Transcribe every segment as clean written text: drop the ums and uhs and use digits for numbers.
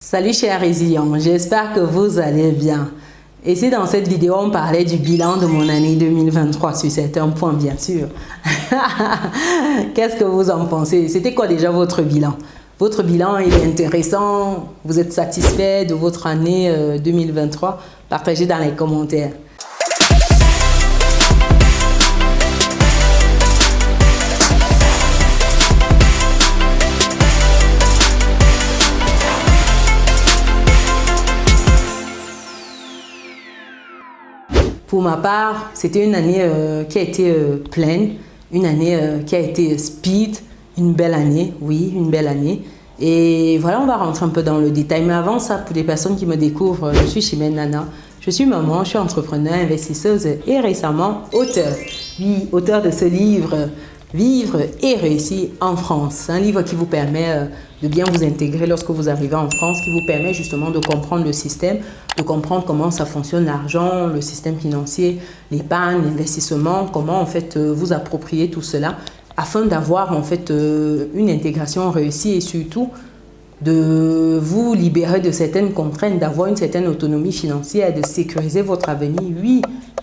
Salut chers résilients, j'espère que vous allez bien. Et si dans cette vidéo on parlait du bilan de mon année 2023 sur certains points bien sûr. Qu'est-ce que vous en pensez? C'était quoi déjà votre bilan? Votre bilan il est intéressant? Vous êtes satisfait de votre année 2023? Partagez dans les commentaires. Pour ma part, c'était une année qui a été pleine, une année qui a été speed, une belle année, oui, une belle année. Et voilà, on va rentrer un peu dans le détail. Mais avant ça, pour les personnes qui me découvrent, je suis Chimène Nana. Je suis maman, je suis entrepreneur, investisseuse et récemment auteur. Oui, auteur de ce livre, Vivre et réussir en France. Un livre qui vous permet de bien vous intégrer lorsque vous arrivez en France, qui vous permet justement de comprendre le système, de comprendre comment ça fonctionne l'argent, le système financier, l'épargne, l'investissement, comment en fait vous approprier tout cela afin d'avoir en fait une intégration réussie et surtout de vous libérer de certaines contraintes, d'avoir une certaine autonomie financière, de sécuriser votre avenir, oui,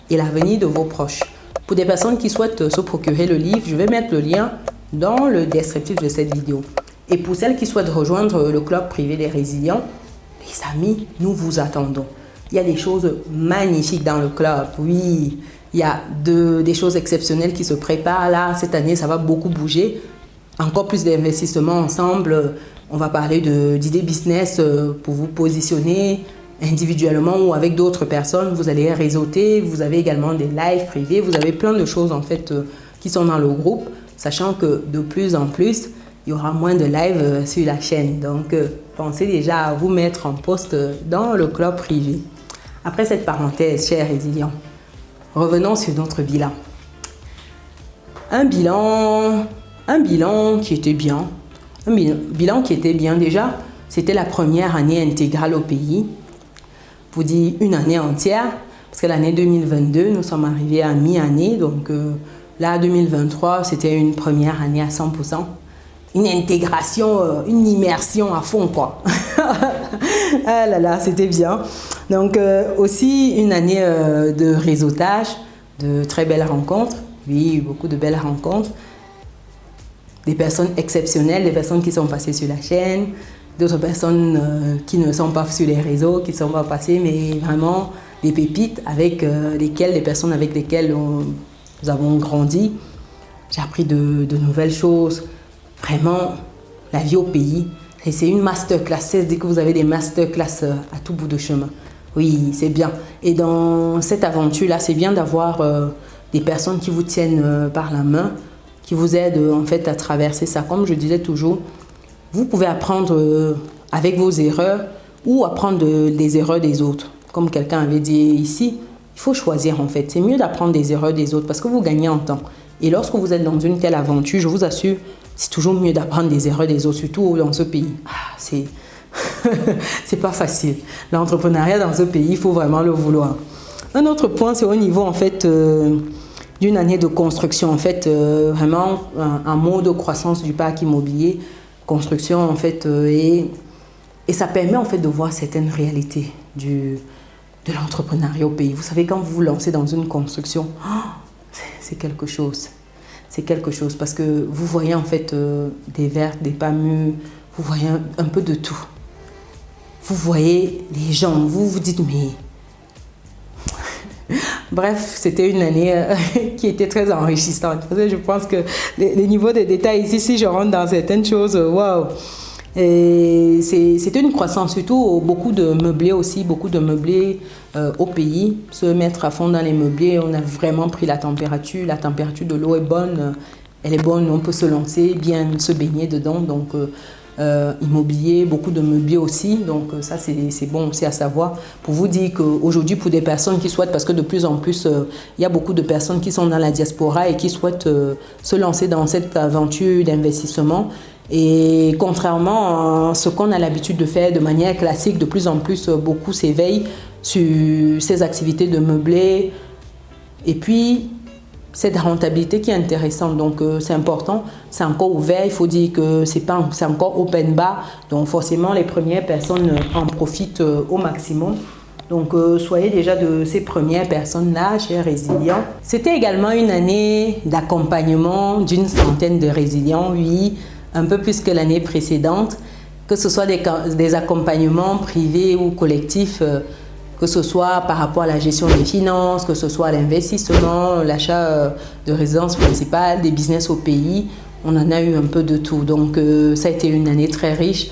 et l'avenir de vos proches. Pour des personnes qui souhaitent se procurer le livre, je vais mettre le lien dans le descriptif de cette vidéo. Et pour celles qui souhaitent rejoindre le club privé des résilients, les amis, nous vous attendons. Il y a des choses magnifiques dans le club, oui. Il y a des choses exceptionnelles qui se préparent là. Cette année, ça va beaucoup bouger. Encore plus d'investissements ensemble. On va parler d'idées business pour vous positionner individuellement ou avec d'autres personnes. Vous allez réseauter. Vous avez également des lives privés. Vous avez plein de choses en fait qui sont dans le groupe. Sachant que de plus en plus, il y aura moins de lives sur la chaîne. Donc, pensez déjà à vous mettre en poste dans le club privé. Après cette parenthèse, chers résilients, revenons sur notre bilan. Un bilan qui était bien. Un bilan qui était bien déjà. C'était la première année intégrale au pays. Vous dites une année entière. Parce que l'année 2022, nous sommes arrivés à mi-année. Donc là, 2023, c'était une première année à 100%. Une intégration, une immersion à fond, quoi. Ah là là, c'était bien. Donc, aussi une année de réseautage, de très belles rencontres. Oui, beaucoup de belles rencontres. Des personnes exceptionnelles, des personnes qui sont passées sur la chaîne, d'autres personnes qui ne sont pas sur les réseaux, qui ne sont pas passées, mais vraiment des pépites avec des personnes avec lesquelles nous avons grandi. J'ai appris de nouvelles choses. Vraiment, la vie au pays, et c'est une masterclass. C'est-à-dire que vous avez des masterclass à tout bout de chemin. Oui, c'est bien. Et dans cette aventure-là, c'est bien d'avoir des personnes qui vous tiennent par la main, qui vous aident en fait à traverser ça. Comme je disais toujours, vous pouvez apprendre avec vos erreurs ou apprendre des erreurs des autres. Comme quelqu'un avait dit ici, il faut choisir en fait. C'est mieux d'apprendre des erreurs des autres parce que vous gagnez en temps. Et lorsque vous êtes dans une telle aventure, je vous assure, c'est toujours mieux d'apprendre des erreurs des autres, surtout dans ce pays. C'est pas facile. L'entrepreneuriat dans ce pays, il faut vraiment le vouloir. Un autre point, c'est au niveau en fait d'une année de construction. En fait, vraiment un mode de croissance du parc immobilier, construction en fait, et ça permet en fait de voir certaines réalités de l'entrepreneuriat au pays. Vous savez, quand vous vous lancez dans une construction, c'est quelque chose. C'est quelque chose parce que vous voyez en fait des vertes, des pas mûrs, vous voyez un peu de tout. Vous voyez les gens, vous vous dites mais... Bref, c'était une année qui était très enrichissante. Parce que je pense que les niveaux de détails ici, si je rentre dans certaines choses, waouh! C'était une croissance, surtout beaucoup de meublés aussi, beaucoup de meublés au pays. Se mettre à fond dans les meublés, on a vraiment pris la température de l'eau est bonne, elle est bonne, on peut se lancer, bien se baigner dedans. Donc, immobilier, beaucoup de meublés aussi. Donc, ça, c'est bon aussi à savoir. Pour vous dire qu'aujourd'hui, pour des personnes qui souhaitent, parce que de plus en plus, il y a beaucoup de personnes qui sont dans la diaspora et qui souhaitent se lancer dans cette aventure d'investissement. Et contrairement à ce qu'on a l'habitude de faire de manière classique, de plus en plus, beaucoup s'éveillent sur ces activités de meublé. Et puis, cette rentabilité qui est intéressante. Donc, c'est important, c'est encore ouvert. Il faut dire que c'est encore open bar. Donc, forcément, les premières personnes en profitent au maximum. Donc, soyez déjà de ces premières personnes-là, chers résilients. C'était également une année d'accompagnement d'une centaine de résilients, oui, un peu plus que l'année précédente, que ce soit des accompagnements privés ou collectifs, que ce soit par rapport à la gestion des finances, que ce soit l'investissement, l'achat de résidence principale, des business au pays. On en a eu un peu de tout. Donc, ça a été une année très riche.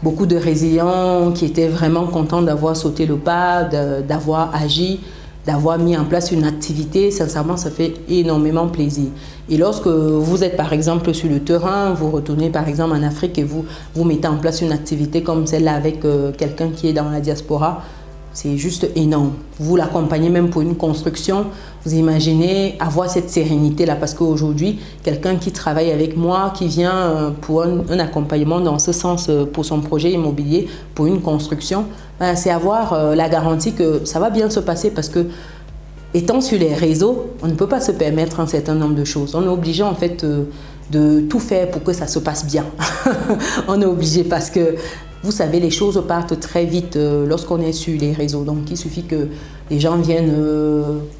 Beaucoup de résilients qui étaient vraiment contents d'avoir sauté le pas, d'avoir agi, d'avoir mis en place une activité. Sincèrement, ça fait énormément plaisir. Et lorsque vous êtes par exemple sur le terrain, vous retournez par exemple en Afrique et vous mettez en place une activité comme celle-là avec quelqu'un qui est dans la diaspora, c'est juste énorme. Vous l'accompagnez même pour une construction. Vous imaginez avoir cette sérénité-là parce qu'aujourd'hui, quelqu'un qui travaille avec moi, qui vient pour un accompagnement dans ce sens pour son projet immobilier, pour une construction, c'est avoir la garantie que ça va bien se passer parce que étant sur les réseaux, on ne peut pas se permettre un certain nombre de choses. On est obligé en fait de tout faire pour que ça se passe bien. On est obligé parce que vous savez, les choses partent très vite lorsqu'on est sur les réseaux. Donc, il suffit que les gens viennent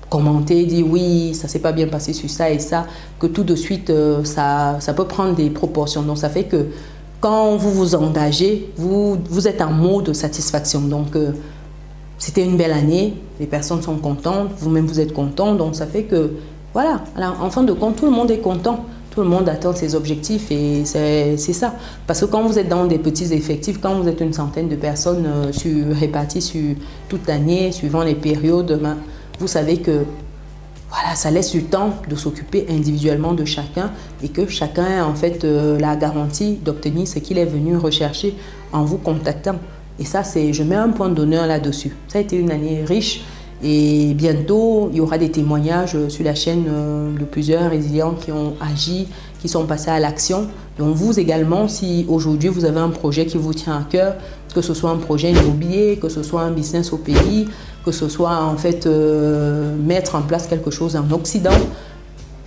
commenter, dire oui, ça ne s'est pas bien passé sur ça et ça, que tout de suite, ça peut prendre des proportions. Donc, ça fait que quand vous vous engagez, vous êtes en mode de satisfaction. Donc, c'était une belle année, les personnes sont contentes, vous-même vous êtes content. Donc, ça fait que, voilà, alors, en fin de compte, tout le monde est content. Tout le monde atteint ses objectifs et c'est ça. Parce que quand vous êtes dans des petits effectifs, quand vous êtes une centaine de personnes réparties sur toute l'année, suivant les périodes, vous savez que voilà, ça laisse du temps de s'occuper individuellement de chacun et que chacun a en fait la garantie d'obtenir ce qu'il est venu rechercher en vous contactant. Et ça, je mets un point d'honneur là-dessus. Ça a été une année riche. Et bientôt, il y aura des témoignages sur la chaîne de plusieurs résilients qui ont agi, qui sont passés à l'action. Donc vous également, si aujourd'hui vous avez un projet qui vous tient à cœur, que ce soit un projet immobilier, que ce soit un business au pays, que ce soit en fait mettre en place quelque chose en Occident,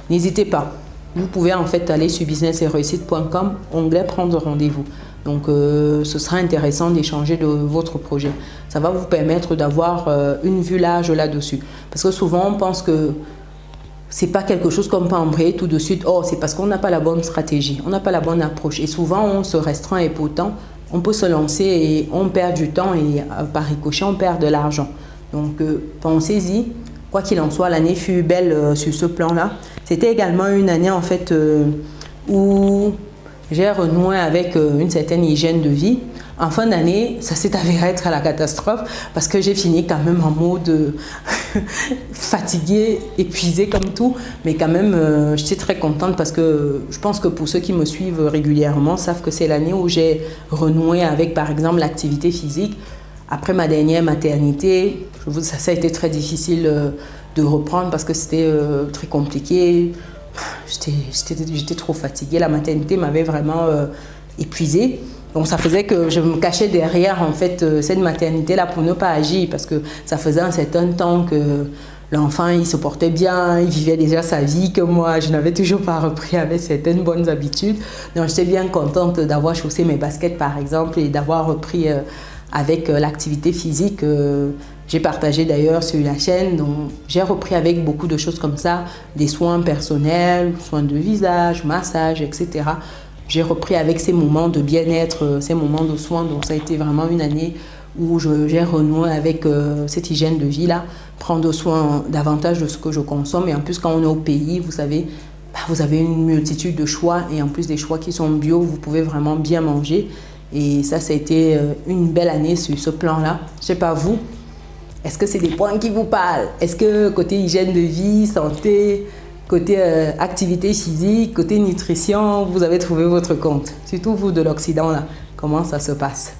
n'hésitez pas. Vous pouvez en fait aller sur business-et-réussite.com, onglet prendre rendez-vous. Donc, ce sera intéressant d'échanger de votre projet. Ça va vous permettre d'avoir une vue large là-dessus. Parce que souvent, on pense que ce n'est pas quelque chose qu'on peut embrayer tout de suite. Oh, c'est parce qu'on n'a pas la bonne stratégie, on n'a pas la bonne approche. Et souvent, on se restreint et pourtant, on peut se lancer et on perd du temps et par ricochet, on perd de l'argent. Donc, pensez-y. Quoi qu'il en soit, l'année fut belle sur ce plan-là. C'était également une année en fait où j'ai renoué avec une certaine hygiène de vie. En fin d'année, ça s'est avéré être la catastrophe parce que j'ai fini quand même en mode fatiguée, épuisée comme tout. Mais quand même, j'étais très contente parce que je pense que pour ceux qui me suivent régulièrement savent que c'est l'année où j'ai renoué avec, par exemple, l'activité physique. Après ma dernière maternité, ça a été très difficile de reprendre parce que c'était très compliqué. J'étais trop fatiguée. La maternité m'avait vraiment épuisée. Donc, ça faisait que je me cachais derrière en fait, cette maternité-là pour ne pas agir parce que ça faisait un certain temps que l'enfant, il se portait bien, il vivait déjà sa vie, que moi, je n'avais toujours pas repris avec certaines bonnes habitudes. Donc, j'étais bien contente d'avoir chaussé mes baskets, par exemple, et d'avoir repris avec l'activité physique. J'ai partagé d'ailleurs sur la chaîne, donc j'ai repris avec beaucoup de choses comme ça, des soins personnels, soins de visage, massage, etc. J'ai repris avec ces moments de bien-être, ces moments de soins, donc ça a été vraiment une année où j'ai renoué avec cette hygiène de vie-là, prendre soin davantage de ce que je consomme. Et en plus, quand on est au pays, vous savez, vous avez une multitude de choix et en plus des choix qui sont bio, vous pouvez vraiment bien manger. Et ça a été une belle année sur ce plan-là. Je ne sais pas vous. Est-ce que c'est des points qui vous parlent? Est-ce que côté hygiène de vie, santé, côté activité physique, côté nutrition, vous avez trouvé votre compte? Surtout vous de l'Occident, là, comment ça se passe?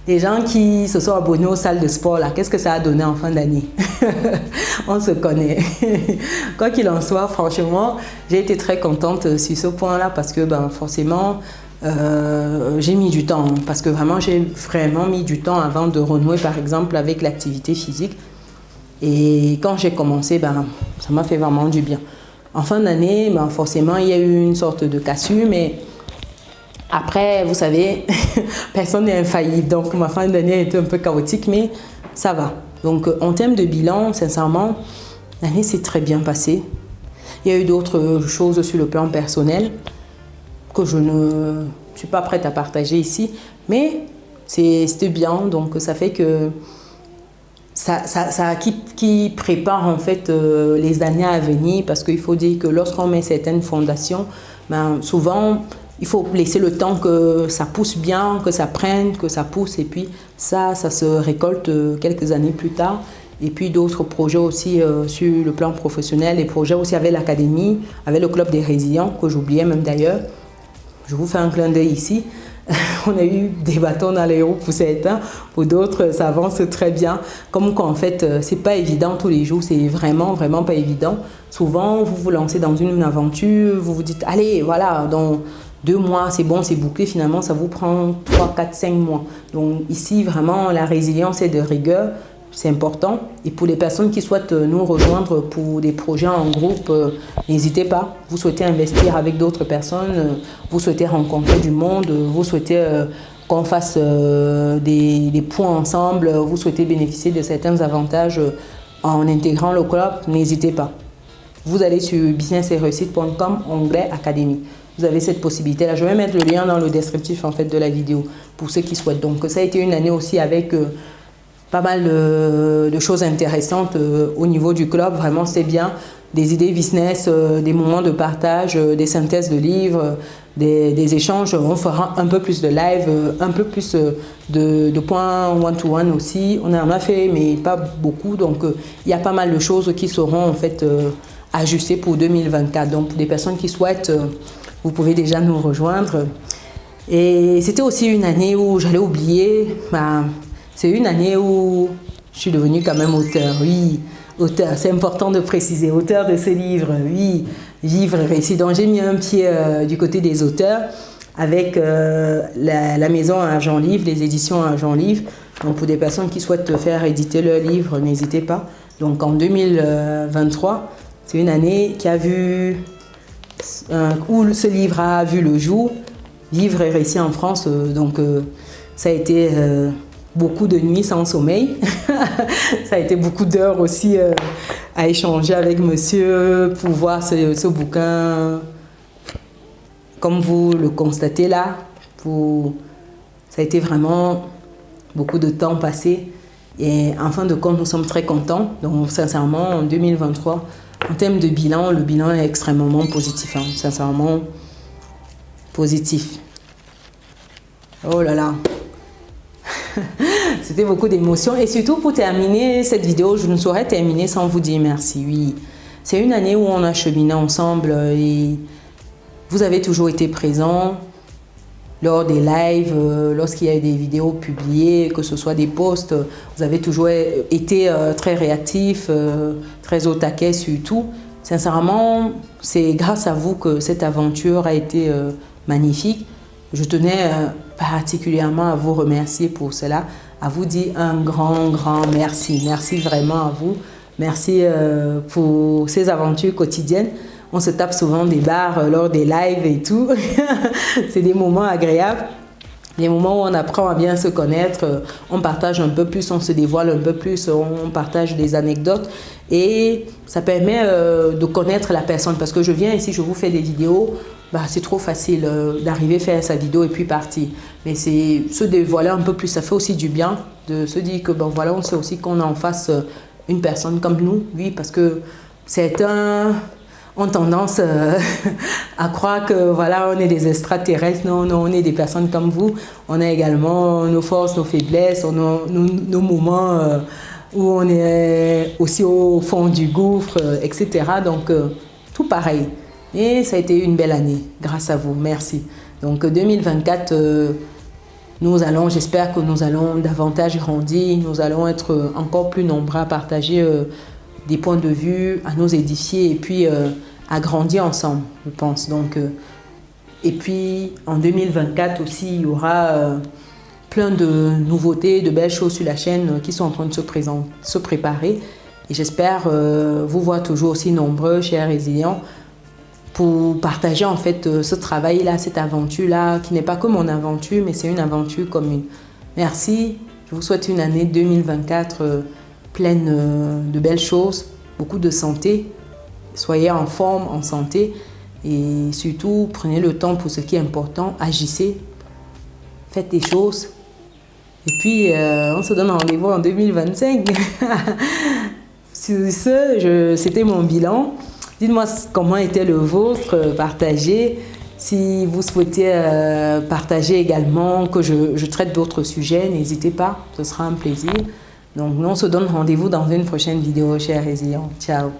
Les gens qui se sont abonnés aux salles de sport, là, qu'est-ce que ça a donné en fin d'année? On se connaît. Quoi qu'il en soit, franchement, j'ai été très contente sur ce point-là parce que forcément, j'ai mis du temps, parce que vraiment j'ai vraiment mis du temps avant de renouer par exemple avec l'activité physique. Et quand j'ai commencé, ça m'a fait vraiment du bien. En fin d'année, ben, forcément, il y a eu une sorte de cassure, mais après, vous savez, personne n'est infaillible. Donc, ma fin d'année a été un peu chaotique, mais ça va. Donc, en termes de bilan, sincèrement, l'année s'est très bien passée. Il y a eu d'autres choses sur le plan personnel que je ne suis pas prête à partager ici, mais c'était bien. Donc, ça fait que qui prépare en fait les années à venir, parce qu'il faut dire que lorsqu'on met certaines fondations, ben, souvent, il faut laisser le temps que ça pousse bien, que ça prenne, que ça pousse, et puis ça se récolte quelques années plus tard. Et puis d'autres projets aussi sur le plan professionnel, des projets aussi avec l'académie, avec le club des résilients, que j'oubliais même d'ailleurs. Je vous fais un clin d'œil ici. On a eu des bâtons dans les roues pour certains, pour d'autres ça avance très bien. Comme qu'en fait, c'est pas évident tous les jours, c'est vraiment pas évident. Souvent, vous vous lancez dans une aventure, vous vous dites, allez, voilà, dans 2 mois, c'est bon, c'est bouclé. Finalement, ça vous prend 3, 4, 5 mois. Donc ici, vraiment, la résilience est de rigueur. C'est important. Et pour les personnes qui souhaitent nous rejoindre pour des projets en groupe, n'hésitez pas. Vous souhaitez investir avec d'autres personnes, vous souhaitez rencontrer du monde, vous souhaitez qu'on fasse des points ensemble, vous souhaitez bénéficier de certains avantages en intégrant le club, n'hésitez pas. Vous allez sur businessetreussite.com, onglet Académie. Vous avez cette possibilité-là. Je vais mettre le lien dans le descriptif en fait, de la vidéo pour ceux qui souhaitent. Donc ça a été une année aussi avec pas mal de choses intéressantes au niveau du club. Vraiment, c'est bien. Des idées business, des moments de partage, des synthèses de livres, des échanges. On fera un peu plus de live, un peu plus de points one-to-one aussi. On en a fait, mais pas beaucoup. Donc, il y a pas mal de choses qui seront en fait ajustées pour 2024. Donc, pour des personnes qui souhaitent, vous pouvez déjà nous rejoindre. Et c'était aussi une année où j'allais oublier... c'est une année où je suis devenue quand même auteur, oui, auteur, c'est important de préciser, auteur de ce livre, oui, livre récit. Donc j'ai mis un pied du côté des auteurs avec la maison Argent Livre, les éditions Argent Livre. Donc pour des personnes qui souhaitent faire éditer leur livre, n'hésitez pas. Donc en 2023, c'est une année qui a vu, où ce livre a vu le jour, livre et récit en France, donc ça a été... beaucoup de nuits sans sommeil. Ça a été beaucoup d'heures aussi à échanger avec monsieur pour voir ce bouquin. Comme vous le constatez là, ça a été vraiment beaucoup de temps passé. Et en fin de compte, nous sommes très contents. Donc sincèrement, en 2023, en termes de bilan, le bilan est extrêmement positif. Hein. Sincèrement, positif. Oh là là. C'était beaucoup d'émotions. Et surtout, pour terminer cette vidéo, je ne saurais terminer sans vous dire merci. Oui, c'est une année où on a cheminé ensemble et vous avez toujours été présents lors des lives, lorsqu'il y a eu des vidéos publiées, que ce soit des posts. Vous avez toujours été très réactifs, très au taquet surtout. Sincèrement, c'est grâce à vous que cette aventure a été magnifique. Je tenais particulièrement à vous remercier pour cela, à vous dire un grand merci. Merci vraiment à vous. Merci pour ces aventures quotidiennes. On se tape souvent des barres lors des lives et tout. C'est des moments agréables. Des moments où on apprend à bien se connaître, on partage un peu plus, on se dévoile un peu plus, on partage des anecdotes et ça permet de connaître la personne. Parce que je viens ici, je vous fais des vidéos, c'est trop facile d'arriver à faire sa vidéo et puis partir. Mais c'est se dévoiler un peu plus, ça fait aussi du bien de se dire que voilà, on sait aussi qu'on a en face une personne comme nous. Oui, parce que certains ont tendance à croire que voilà, on est des extraterrestres. Non, on est des personnes comme vous. On a également nos forces, nos faiblesses, nos moments où on est aussi au fond du gouffre, etc. Donc, tout pareil. Et ça a été une belle année, grâce à vous. Merci. Donc, 2024, j'espère que nous allons davantage grandir. Nous allons être encore plus nombreux à partager des points de vue, à nous édifier et puis à grandir ensemble, je pense. Donc, et puis, en 2024 aussi, il y aura plein de nouveautés, de belles choses sur la chaîne qui sont en train de se préparer. Et j'espère vous voir toujours aussi nombreux, chers résilients, pour partager en fait ce travail-là, cette aventure-là, qui n'est pas que mon aventure, mais c'est une aventure commune. Merci, je vous souhaite une année 2024 pleine de belles choses, beaucoup de santé. Soyez en forme, en santé et surtout prenez le temps pour ce qui est important, agissez, faites des choses. Et puis on se donne rendez-vous en 2025. Sur ce, c'était mon bilan. Dites-moi comment était le vôtre, partagez. Si vous souhaitez partager également, que je traite d'autres sujets, n'hésitez pas, ce sera un plaisir. Donc nous on se donne rendez-vous dans une prochaine vidéo, chers résilients. Ciao.